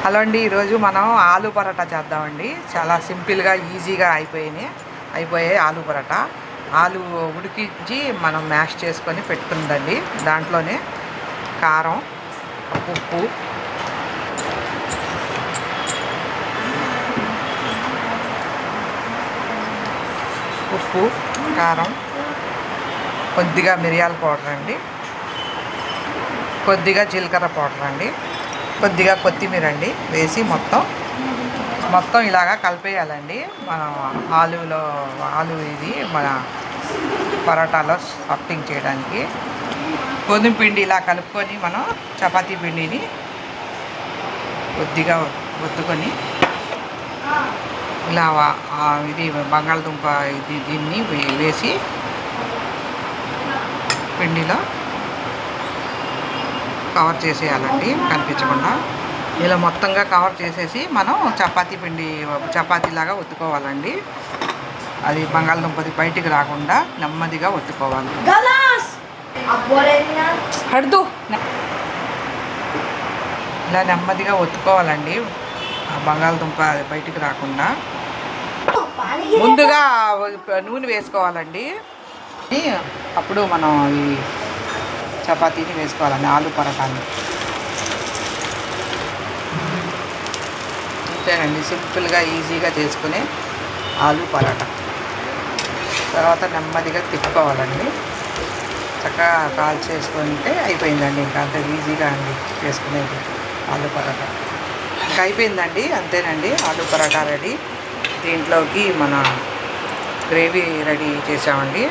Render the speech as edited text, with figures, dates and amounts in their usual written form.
Hello అండి, ఈరోజు మనం ఆలు పరోటా చేద్దామండి. చాలా సింపుల్గా ఈజీగా అయిపోయాయి ఆలు పరోటా. ఆలు ఉడికించి మనం మ్యాష్ చేసుకొని పెట్టుకుందండి. దాంట్లోనే కారం, ఉప్పు, కారం, కొద్దిగా మిరియాల పౌడర్ అండి, కొద్దిగా జీలకర్ర పౌడర్ అండి, కొద్దిగా కొత్తిమీర అండి వేసి మొత్తం ఇలాగా కలిపేయాలండి. మనం ఆలు ఇది మన పరోటాలో స్టఫింగ్ చేయడానికి. గోధుమ పిండి ఇలా కలుపుకొని మనం చపాతీ పిండిని కొద్దిగా ఒత్తుకొని ఇలా ఇది బంగాళదుంప దీన్ని వేసి పిండిలో కవర్ చేసేయాలండి, కనిపించకుండా. ఇలా మొత్తంగా కవర్ చేసేసి మనం చపాతీలాగా ఒత్తుకోవాలండి. అది బంగాళదుంపది బయటికి రాకుండా నెమ్మదిగా ఒత్తుకోవాలి. ఇలా నెమ్మదిగా ఒత్తుకోవాలండి, బంగాళదుంప బయటికి రాకుండా. ముందుగా నూనె వేసుకోవాలండి. అప్పుడు మనం ఈ చపాతీని వేసుకోవాలండి, ఆలు పరోటాని. అంతేనండి, సింపుల్గా ఈజీగా చేసుకునే ఆలు పరోటా. తర్వాత నెమ్మదిగా తిప్పుకోవాలండి. చక్కగా కాల్ చేసుకుంటే అయిపోయిందండి. ఇంకా అంత ఈజీగా అండి చేసుకునేది ఆలు పరోటా. ఇంకా అయిపోయిందండి, అంతేనండి, ఆలు పరోటా రెడీ. దీంట్లోకి మన గ్రేవీ రెడీ చేసామండి.